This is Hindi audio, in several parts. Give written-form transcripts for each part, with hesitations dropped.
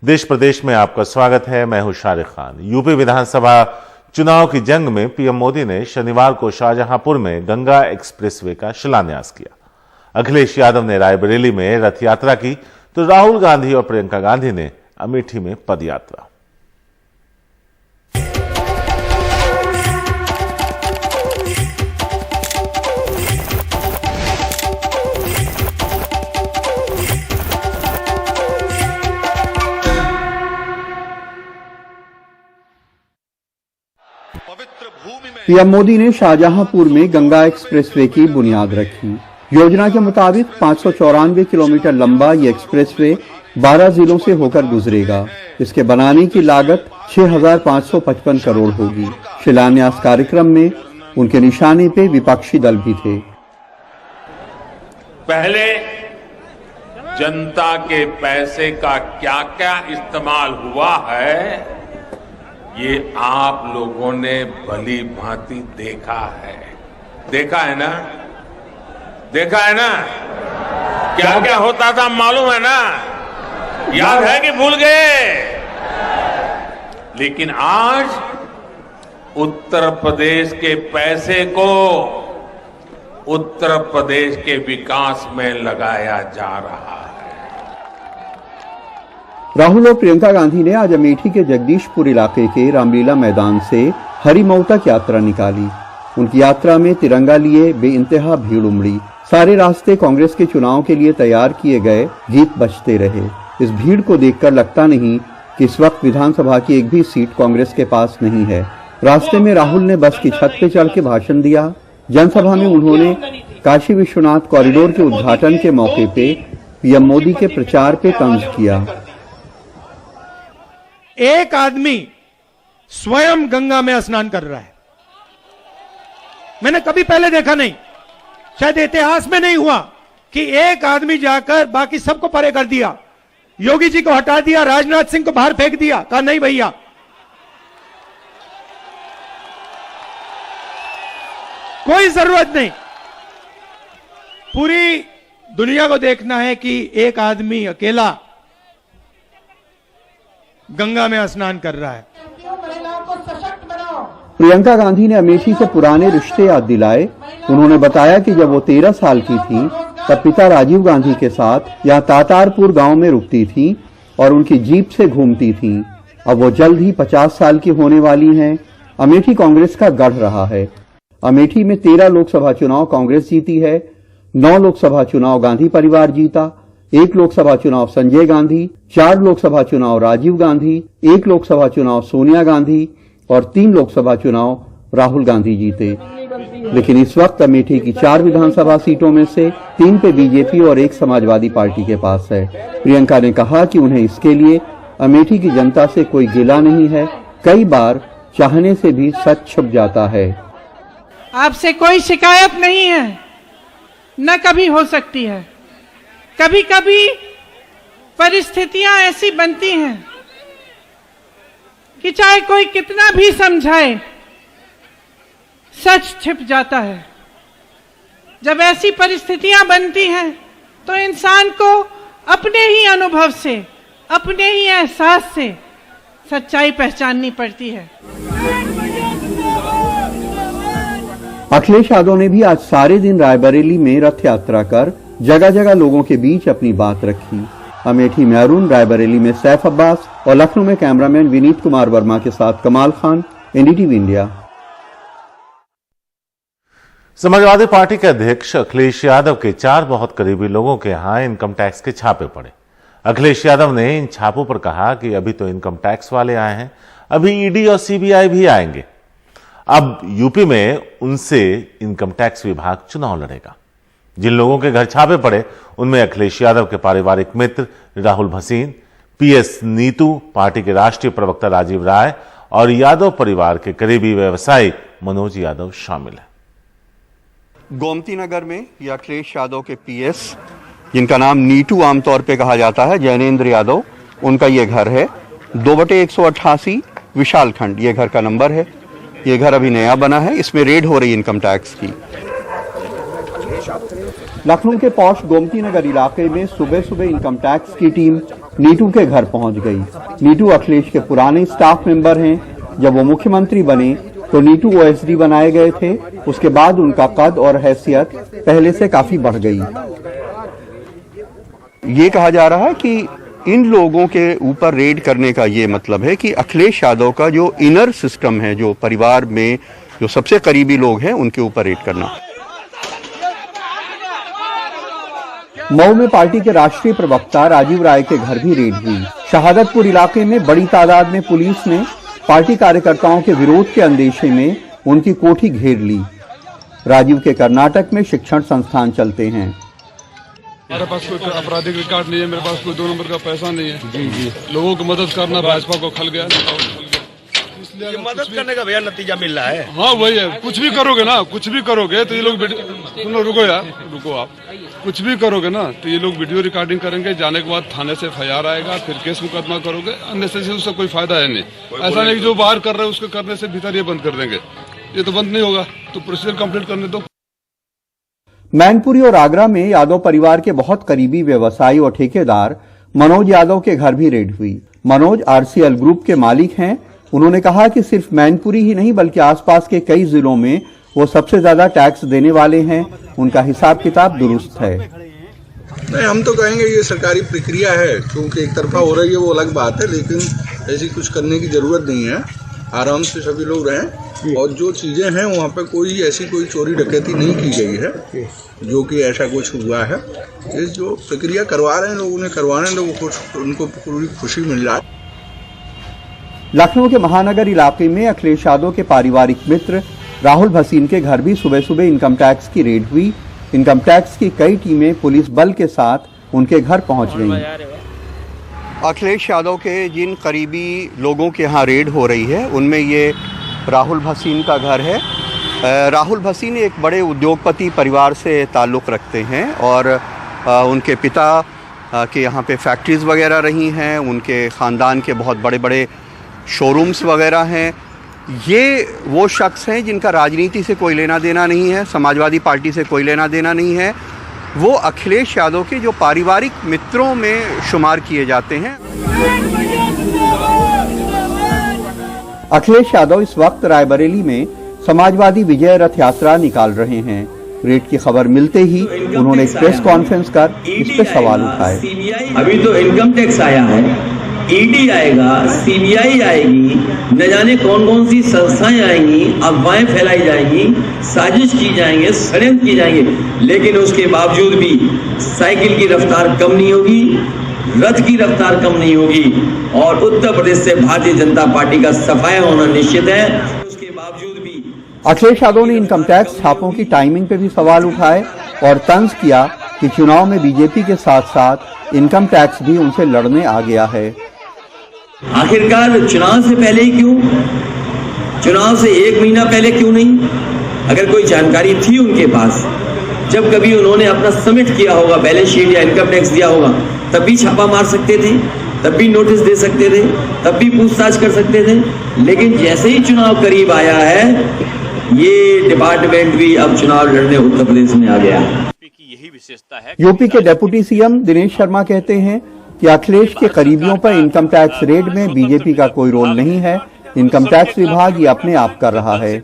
देश प्रदेश में आपका स्वागत है। मैं हूं शारिक खान। यूपी विधानसभा चुनाव की जंग में पीएम मोदी ने शनिवार को शाहजहांपुर में गंगा एक्सप्रेसवे का शिलान्यास किया। अखिलेश यादव ने रायबरेली में रथ यात्रा की तो राहुल गांधी और प्रियंका गांधी ने अमेठी में पदयात्रा। पीएम मोदी ने शाहजहांपुर में गंगा एक्सप्रेसवे की बुनियाद रखी। योजना के मुताबिक 594 किलोमीटर लंबा ये एक्सप्रेसवे 12 जिलों से होकर गुजरेगा। इसके बनाने की लागत 6,555 करोड़ होगी। शिलान्यास कार्यक्रम में उनके निशाने पे विपक्षी दल भी थे। पहले जनता के पैसे का क्या क्या इस्तेमाल हुआ है ये आप लोगों ने भली भांति देखा है ना? देखा है ना? क्या क्या होता था मालूम है ना? याद है कि भूल गए? लेकिन आज उत्तर प्रदेश के पैसे को उत्तर प्रदेश के विकास में लगाया जा रहा है। राहुल और प्रियंका गांधी ने आज अमेठी के जगदीशपुर इलाके के रामलीला मैदान से हरिमऊ तक यात्रा निकाली। उनकी यात्रा में तिरंगा लिए बेइंतहा भीड़ उमड़ी। सारे रास्ते कांग्रेस के चुनाव के लिए तैयार किए गए गीत बजते रहे। इस भीड़ को देखकर लगता नहीं कि इस वक्त विधानसभा की एक भी सीट कांग्रेस के पास नहीं है। रास्ते में राहुल ने बस की छत पे चढ़ के भाषण दिया। जनसभा में उन्होंने काशी विश्वनाथ कॉरिडोर के उद्घाटन के मौके पे पीएम मोदी के प्रचार पे तंज किया। एक आदमी स्वयं गंगा में स्नान कर रहा है, मैंने कभी पहले देखा नहीं, शायद इतिहास में नहीं हुआ कि एक आदमी जाकर बाकी सबको परे कर दिया। योगी जी को हटा दिया, राजनाथ सिंह को बाहर फेंक दिया, कहा नहीं भैया, कोई जरूरत नहीं। पूरी दुनिया को देखना है कि एक आदमी अकेला गंगा में स्नान कर रहा है। प्रियंका गांधी ने अमेठी से पुराने रिश्ते याद दिलाए। उन्होंने बताया कि जब वो 13 साल की थी तब पिता राजीव गांधी के साथ यहाँ तातारपुर गांव में रुकती थी और उनकी जीप से घूमती थी। अब वो जल्द ही 50 साल की होने वाली हैं। अमेठी कांग्रेस का गढ़ रहा है। अमेठी में 13 लोकसभा चुनाव कांग्रेस जीती है, 9 लोकसभा चुनाव गांधी परिवार जीता, 1 लोकसभा चुनाव संजय गांधी, 4 लोकसभा चुनाव राजीव गांधी, 1 लोकसभा चुनाव सोनिया गांधी और 3 लोकसभा चुनाव राहुल गांधी जीते। लेकिन इस वक्त अमेठी की 4 विधानसभा सीटों में से 3 पे बीजेपी और 1 समाजवादी पार्टी के पास है। प्रियंका ने कहा कि उन्हें इसके लिए अमेठी की जनता से कोई गिला नहीं है। कई बार चाहने से भी सच छुप जाता है। आपसे कोई शिकायत नहीं है, न कभी हो सकती है। कभी कभी परिस्थितियां ऐसी बनती हैं कि चाहे कोई कितना भी समझाए, सच छिप जाता है। जब ऐसी परिस्थितियां बनती हैं तो इंसान को अपने ही अनुभव से, अपने ही एहसास से सच्चाई पहचाननी पड़ती है। अखिलेश यादव ने भी आज सारे दिन रायबरेली में रथ यात्रा कर जगह जगह लोगों के बीच अपनी बात रखी। अमेठी में अरुण, रायबरेली में सैफ अब्बास और लखनऊ में कैमरामैन विनीत कुमार वर्मा के साथ कमाल Khan, NDTV India. Samajwadi party के अध्यक्ष अखिलेश यादव के 4 बहुत करीबी लोगों के यहां इनकम टैक्स के छापे पड़े। अखिलेश यादव ने इन छापों पर कहा कि अभी तो इनकम टैक्स वाले आए हैं, अभी ईडी और सीबीआई भी आएंगे। अब यूपी में उनसे इनकम टैक्स विभाग चुनाव लड़ेगा। जिन लोगों के घर छापे पड़े उनमें अखिलेश यादव के पारिवारिक मित्र राहुल भसीन, पीएस नीतू, पार्टी के राष्ट्रीय प्रवक्ता राजीव राय और यादव परिवार के करीबी व्यवसायी मनोज यादव शामिल है। गोमती नगर में ये अखिलेश यादव के पीएस, जिनका नाम नीतू आमतौर पे कहा जाता है, जैनेन्द्र यादव, उनका ये घर है। 2/188 विशाल खंड ये घर का नंबर है। ये घर अभी नया बना है, इसमें रेड हो रही इनकम टैक्स की। लखनऊ के पौष गोमती नगर इलाके में सुबह सुबह इनकम टैक्स की टीम नीटू के घर पहुंच गई। नीटू अखिलेश के पुराने स्टाफ मेंबर हैं। जब वो मुख्यमंत्री बने तो नीटू ओएसडी बनाए गए थे। उसके बाद उनका कद और हैसियत पहले से काफी बढ़ गई। ये कहा जा रहा है कि इन लोगों के ऊपर रेड करने का ये मतलब है कि अखिलेश यादव का जो इनर सिस्टम है, जो परिवार में जो सबसे करीबी लोग हैं, उनके ऊपर रेड करना। मऊ में पार्टी के राष्ट्रीय प्रवक्ता राजीव राय के घर भी रेड हुई। शहादतपुर इलाके में बड़ी तादाद में पुलिस ने पार्टी कार्यकर्ताओं के विरोध के अंदेशे में उनकी कोठी घेर ली। राजीव के कर्नाटक में शिक्षण संस्थान चलते हैं। हमारे पास कोई आपराधिक रिकॉर्ड नहीं है, मेरे पास कोई 2 नंबर का पैसा नहीं है। जी लोगों की मदद करना भाजपा को खल गया, इसलिए मदद करने का भैया नतीजा मिल रहा है। हाँ वही है, कुछ भी करोगे ना, कुछ भी करोगे तो ये लोग सुनो, रुको यार, रुको आप, कुछ भी करोगे ना तो ये लोग वीडियो रिकॉर्डिंग करेंगे, जाने के बाद थाने से FIR आएगा, फिर केस मुकदमा करोगे, अननेसेसरी उससे कोई फायदा है नहीं। ऐसा नहीं कि जो बाहर कर रहे हैं उसके करने से भीतर ये बंद कर देंगे, ये तो बंद नहीं होगा, तो प्रोसीजर कंप्लीट करने दो। मैनपुरी और आगरा में यादव परिवार के बहुत करीबी व्यवसायी और ठेकेदार मनोज यादव के घर भी रेड हुई। मनोज RCL ग्रुप के मालिक हैं। उन्होंने कहा कि सिर्फ मैनपुरी ही नहीं बल्कि आसपास के कई जिलों में वो सबसे ज्यादा टैक्स देने वाले हैं। उनका हिसाब किताब दुरुस्त है। नहीं, हम तो कहेंगे ये सरकारी प्रक्रिया है, क्योंकि एक तरफा हो रही है वो अलग बात है, लेकिन ऐसी कुछ करने की जरूरत नहीं है। आराम से सभी लोग रहें, और जो चीज़ें हैं वहाँ पे कोई ऐसी कोई चोरी डकैती नहीं की गई है जो कि ऐसा कुछ हुआ है। ये जो प्रक्रिया करवा रहे हैं लोग, उन्हें करवाने लोगों को उनको पूरी खुशी मिल रहा है। लखनऊ के महानगर इलाके में अखिलेश यादव के पारिवारिक मित्र राहुल भसीन के घर भी सुबह सुबह इनकम टैक्स की रेड हुई। इनकम टैक्स की कई टीमें पुलिस बल के साथ उनके घर पहुंच गईं। अखिलेश यादव के जिन करीबी लोगों के यहाँ रेड हो रही है उनमें ये राहुल भसीन का घर है। राहुल भसीन एक बड़े उद्योगपति परिवार से ताल्लुक़ रखते हैं और उनके पिता के यहाँ पे फैक्ट्रीज़ वगैरह रही हैं, उनके ख़ानदान के बहुत बड़े बड़े शोरूम्स वगैरह हैं। ये वो शख्स हैं जिनका राजनीति से कोई लेना देना नहीं है, समाजवादी पार्टी से कोई लेना देना नहीं है। वो अखिलेश यादव के जो पारिवारिक मित्रों में शुमार किए जाते हैं। अखिलेश यादव इस वक्त रायबरेली में समाजवादी विजय रथ यात्रा निकाल रहे हैं। रेड की खबर मिलते ही उन्होंने एक प्रेस कॉन्फ्रेंस कर इस पे सवाल उठाए। अभी तो इनकम टैक्स आया है, ED आएगा, CBI आएगी, न जाने कौन कौन सी संस्थाएं आएंगी, अफवाहें फैलाई जाएंगी, साजिश की जाएंगे, षड्यंत्र की जाएंगे, लेकिन उसके बावजूद भी साइकिल की रफ्तार कम नहीं होगी, रथ की रफ्तार कम नहीं होगी, और उत्तर प्रदेश से भारतीय जनता पार्टी का सफाया होना निश्चित है। उसके बावजूद भी अखिलेश यादव ने इनकम टैक्स छापों की टाइमिंग पे भी सवाल उठाए और तंज किया कि चुनाव में बीजेपी के साथ साथ इनकम टैक्स भी उनसे लड़ने आ गया है। आखिरकार चुनाव से पहले ही क्यों, चुनाव से 1 महीना पहले क्यों नहीं? अगर कोई जानकारी थी उनके पास, जब कभी उन्होंने अपना सबमिट किया होगा बैलेंस शीट या इनकम टैक्स दिया होगा, तब भी छापा मार सकते थे, तब भी नोटिस दे सकते थे, तब भी पूछताछ कर सकते थे। लेकिन जैसे ही चुनाव करीब आया है, ये डिपार्टमेंट भी अब चुनाव लड़ने उत्तर प्रदेश में आ गया। यही विशेषता है। यूपी के डेप्यूटी CM दिनेश शर्मा कहते हैं कि अखिलेश के करीबियों पर इनकम टैक्स रेड में बीजेपी का कोई रोल नहीं है। इनकम टैक्स विभाग ये अपने आप कर रहा है।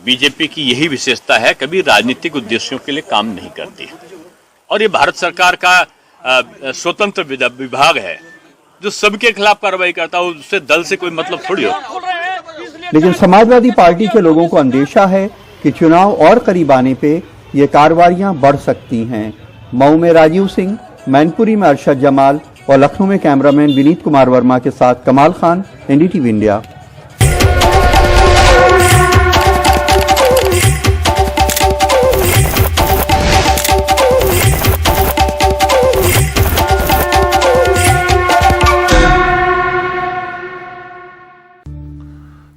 बीजेपी की यही विशेषता है, कभी राजनीतिक उद्देश्यों के लिए काम नहीं करती, और ये भारत सरकार का स्वतंत्र विभाग है जो सबके खिलाफ कार्रवाई करता है। उससे दल से कोई मतलब थोड़ी हो। लेकिन समाजवादी पार्टी के लोगों को अंदेशा है कि चुनाव और करीब आने पे ये कार्रवाइयां बढ़ सकती हैं। मऊ में राजीव सिंह, मैनपुरी में अरशद जमाल और लखनऊ में कैमरामैन विनीत कुमार वर्मा के साथ कमाल खान, NDTV इंडिया।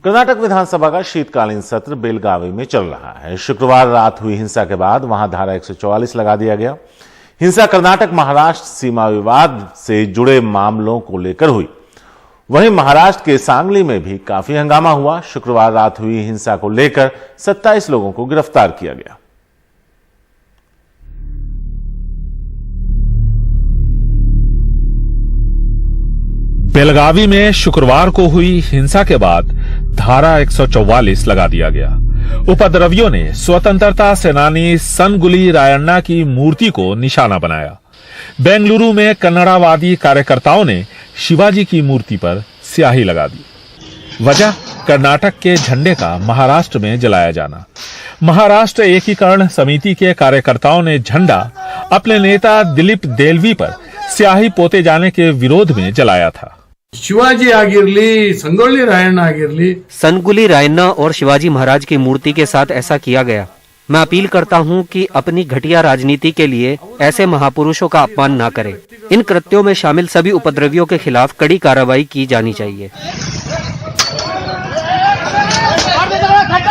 कर्नाटक विधानसभा का शीतकालीन सत्र बेलगावी में चल रहा है। शुक्रवार रात हुई हिंसा के बाद वहां धारा 144 लगा दिया गया। हिंसा कर्नाटक महाराष्ट्र सीमा विवाद से जुड़े मामलों को लेकर हुई। वहीं महाराष्ट्र के सांगली में भी काफी हंगामा हुआ। शुक्रवार रात हुई हिंसा को लेकर 27 लोगों को गिरफ्तार किया गया। बेलगावी में शुक्रवार को हुई हिंसा के बाद धारा 144 लगा दिया गया। उपद्रवियों ने स्वतंत्रता सेनानी सनगुली रायण्णा की मूर्ति को निशाना बनाया। बेंगलुरु में कन्नड़ावादी कार्यकर्ताओं ने शिवाजी की मूर्ति पर स्याही लगा दी। वजह कर्नाटक के झंडे का महाराष्ट्र में जलाया जाना। महाराष्ट्र एकीकरण समिति के कार्यकर्ताओं ने झंडा अपने नेता दिलीप देलवी पर स्याही पोते जाने के विरोध में जलाया था। शिवाजी आगिरली, संगोली रायण्णा आगिरली, सनगुली रायण्णा और शिवाजी महाराज की मूर्ति के साथ ऐसा किया गया। मैं अपील करता हूं कि अपनी घटिया राजनीति के लिए ऐसे महापुरुषों का अपमान न करें। इन कृत्यों में शामिल सभी उपद्रवियों के खिलाफ कड़ी कार्रवाई की जानी चाहिए।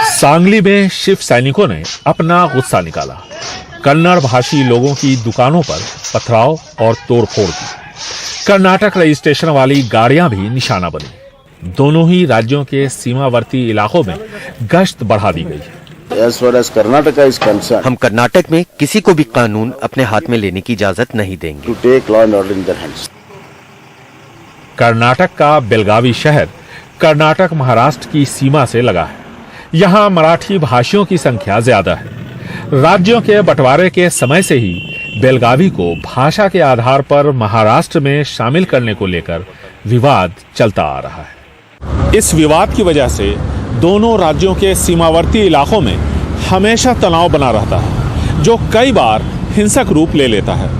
सांगली में शिव सैनिकों ने अपना गुस्सा निकाला। कन्नड़ भाषी लोगों की दुकानों पर पथराव और तोड़फोड़ की। कर्नाटक रजिस्ट्रेशन वाली गाड़ियां भी निशाना बनी। दोनों ही राज्यों के सीमावर्ती इलाकों में गश्त बढ़ा दी गई। As far as Karnataka is concerned, हम कर्नाटक में किसी को भी कानून अपने हाथ में लेने की इजाजत नहीं देंगे। to take law and order in their hands. Karnataka का बेलगावी शहर कर्नाटक महाराष्ट्र की सीमा से लगा है। यहाँ मराठी भाषियों की संख्या ज्यादा है। राज्यों के बंटवारे के समय से ही बेलगावी को भाषा के आधार पर महाराष्ट्र में शामिल करने को लेकर विवाद चलता आ रहा है। इस विवाद की वजह से दोनों राज्यों के सीमावर्ती इलाकों में हमेशा तनाव बना रहता है, जो कई बार हिंसक रूप ले लेता है।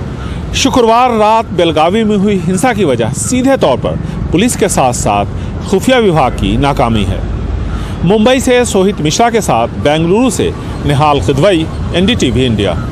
शुक्रवार रात बेलगावी में हुई हिंसा की वजह सीधे तौर पर पुलिस के साथ साथ खुफिया विभाग की नाकामी है। मुंबई से सोहित मिश्रा के साथ बेंगलुरु से निहाल खिदवई, NDTV इंडिया।